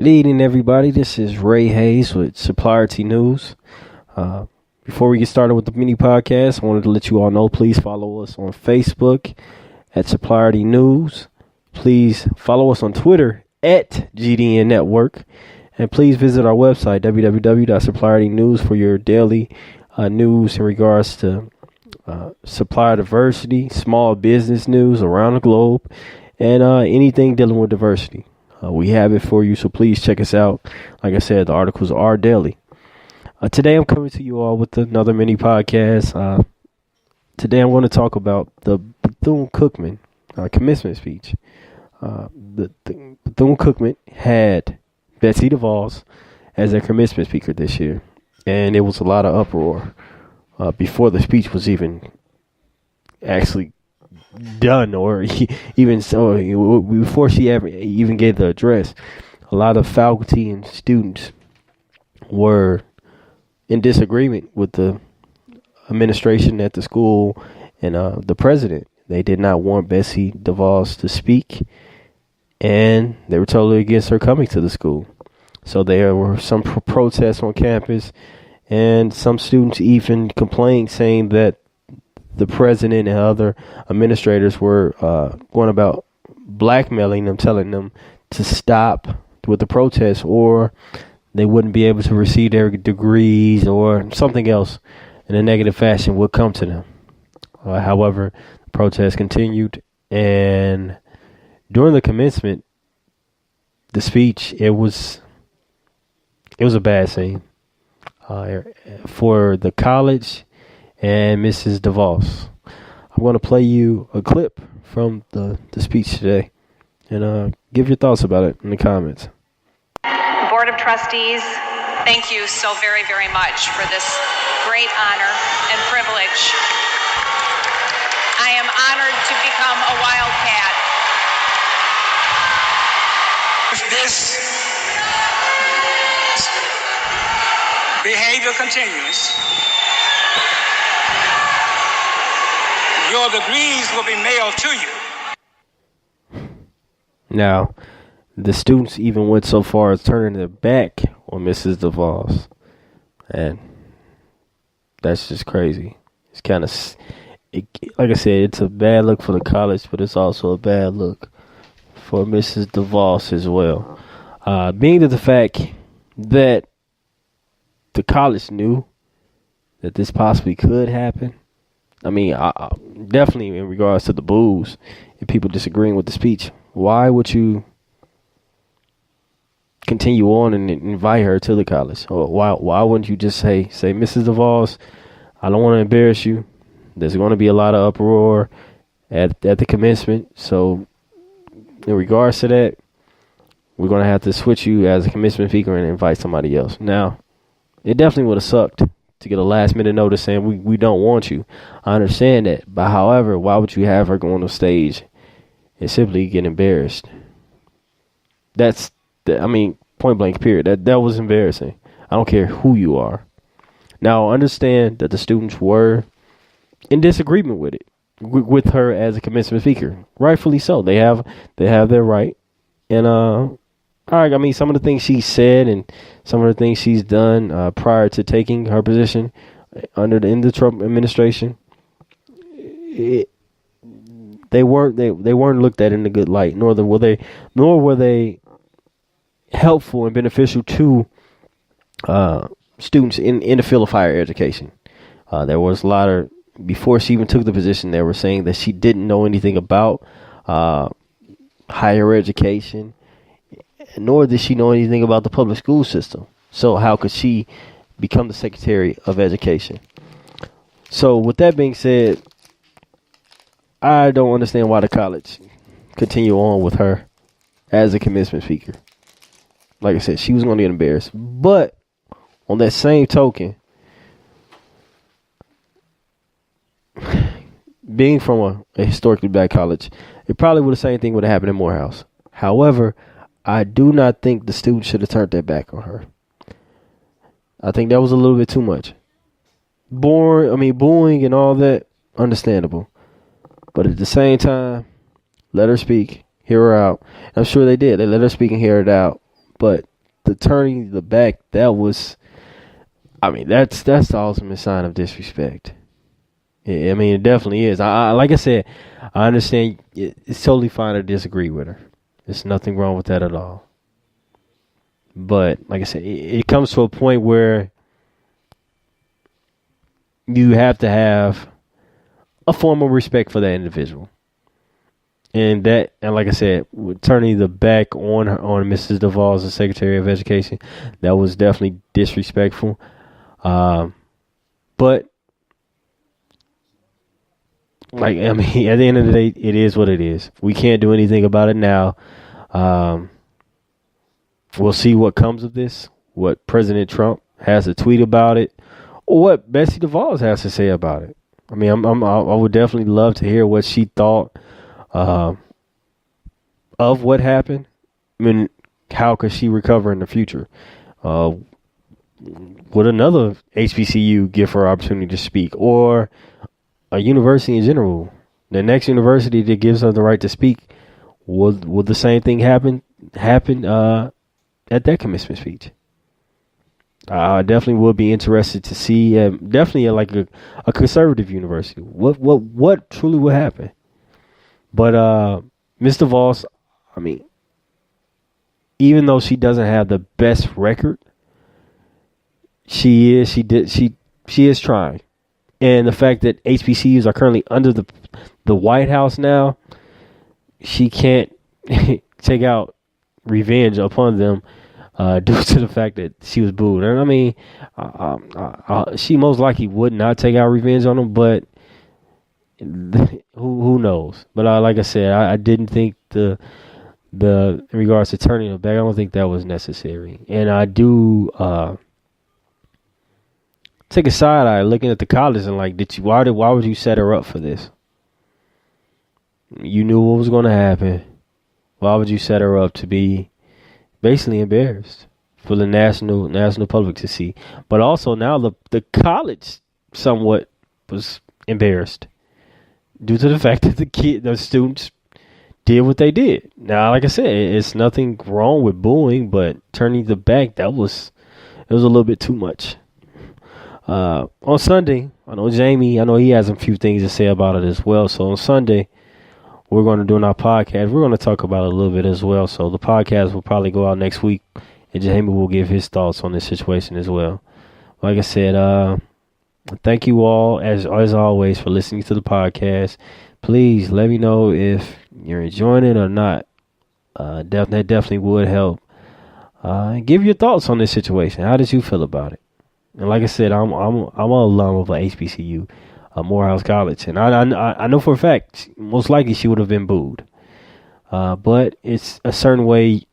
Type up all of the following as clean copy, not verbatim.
Good evening, everybody. This is Ray Hayes with Supplier News. Before we get started with the mini podcast, I wanted to let you all know, please follow us on Facebook at Supplier News. Please follow us on Twitter at GDN Network. And please visit our website, www.suppliernews, for your daily news in regards to supplier diversity, small business news around the globe, and anything dealing with diversity. We have it for you, so please check us out. Like I said, the articles are daily. Today I'm coming to you all with another mini podcast. Today I'm going to talk about the Bethune Cookman commencement speech. The Bethune Cookman had Betsy Devos as their commencement speaker this year, and it was a lot of uproar before the speech was even actually done, or even so before she ever even gave the address. A lot of faculty and students were in disagreement with the administration at the school and the president. They did not want Betsy Devos to speak, and they were totally against her coming to the school. So there were some protests on campus, and some students even complained, saying that the president and other administrators were going about blackmailing them, telling them to stop with the protests, or they wouldn't be able to receive their degrees, or something else in a negative fashion would come to them. However, the protests continued, and during the commencement, the speech, it was a bad scene for the college and Mrs. Devos. I'm going to play you a clip from the speech today, and give your thoughts about it in the comments. Board of Trustees, thank you so very, very much for this great honor and privilege. I am honored to become a Wildcat. If this behavior continues, your degrees will be mailed to you. Now, the students even went so far as turning their back on Mrs. DeVos. And that's just crazy. It's kind of, like I said, it's a bad look for the college, but it's also a bad look for Mrs. DeVos as well. Being to the fact that the college knew that this possibly could happen. I mean, definitely in regards to the boos and people disagreeing with the speech, why would you continue on and invite her to the college? Or why wouldn't you just say, Mrs. DeVos, I don't want to embarrass you. There's going to be a lot of uproar at the commencement. So in regards to that, we're going to have to switch you as a commencement speaker and invite somebody else. Now, it definitely would have sucked to get a last minute notice saying we don't want you. I understand that. But however, why would you have her go on the stage and simply get embarrassed? Point blank period. That was embarrassing. I don't care who you are. Now, understand that the students were in disagreement with it, with her as a commencement speaker. Rightfully so. They have their right. And all right, I mean, some of the things she said and some of the things she's done prior to taking her position in the Trump administration, they weren't looked at in a good light, nor were they helpful and beneficial to students in the field of higher education. There was a lot of, before she even took the position, they were saying that she didn't know anything about higher education, nor did she know anything about the public school system. So how could she become the Secretary of Education? So with that being said, I don't understand why the college continue on with her as a commencement speaker. Like I said, she was going to get embarrassed. But on that same token, being from a historically black college, it probably would the same thing would have happened in Morehouse. However, I do not think the students should have turned their back on her. I think that was a little bit too much. Booing and all that, understandable. But at the same time, let her speak, hear her out. I'm sure they did. They let her speak and hear it out. But the turning the back, that was, I mean, that's the ultimate sign of disrespect. I mean, it definitely is. I like I said, I understand it's totally fine to disagree with her. There's nothing wrong with that at all. But like I said, it comes to a point where you have to have a form of respect for that individual. And like I said, turning the back on Mrs. Devos, the Secretary of Education, that was definitely disrespectful. But like, I mean, at the end of the day, it is what it is. We can't do anything about it now. We'll see what comes of this, what President Trump has to tweet about it, or what Betsy Devos has to say about it. I mean, I would definitely love to hear what she thought of what happened. I mean, how could she recover in the future? Would another HBCU give her opportunity to speak, or a university in general? The next university that gives her the right to speak, would the same thing happen at that commencement speech? I definitely would be interested to see, definitely like a conservative university, what truly would happen. But Ms. DeVos, I mean, even though she doesn't have the best record, she is trying. And the fact that HBCUs are currently under the White House now, she can't take out revenge upon them due to the fact that she was booed. And I mean, she most likely would not take out revenge on them, but who knows? But like I said, I didn't think the in regards to turning it back, I don't think that was necessary. And I do take a side eye looking at the college and like, why would you set her up for this? You knew what was going to happen. Why would you set her up to be basically embarrassed for the national public to see? But also now the college somewhat was embarrassed due to the fact that the students did what they did. Now, like I said, it's nothing wrong with booing, but turning the back, it was a little bit too much. On Sunday, I know he has a few things to say about it as well. So on Sunday, we're going to do our podcast. We're going to talk about it a little bit as well. So the podcast will probably go out next week, and Jamie will give his thoughts on this situation as well. Like I said, thank you all as always for listening to the podcast. Please let me know if you're enjoying it or not. That definitely would help. Give your thoughts on this situation. How did you feel about it? And like I said, I'm an alum of a HBCU, Morehouse College, and I know for a fact most likely she would have been booed. But it's a certain way.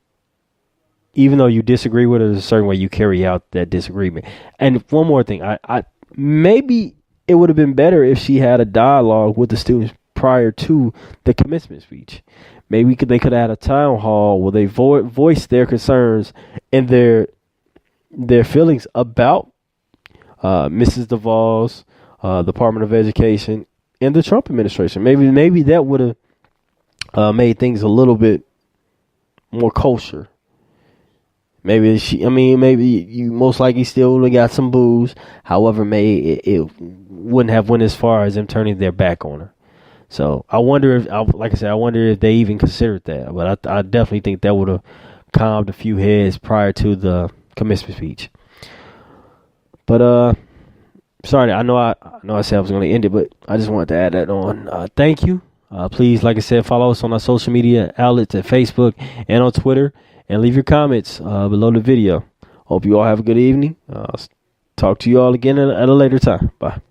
Even though you disagree with it, there's a certain way you carry out that disagreement. And one more thing, I maybe it would have been better if she had a dialogue with the students prior to the commencement speech. Maybe they could have had a town hall where they voiced their concerns and their feelings about Mrs. DeVos, Department of Education, and the Trump administration. Maybe that would have made things a little bit more kosher. Maybe you most likely still would have got some boos. However, it wouldn't have went as far as them turning their back on her. So I wonder if they even considered that. But I definitely think that would have calmed a few heads prior to the commencement speech. But sorry, I know I said I was going to end it, but I just wanted to add that on. Thank you. Please, like I said, follow us on our social media outlets at Facebook and on Twitter, and leave your comments below the video. Hope you all have a good evening. Talk to you all again at a later time. Bye.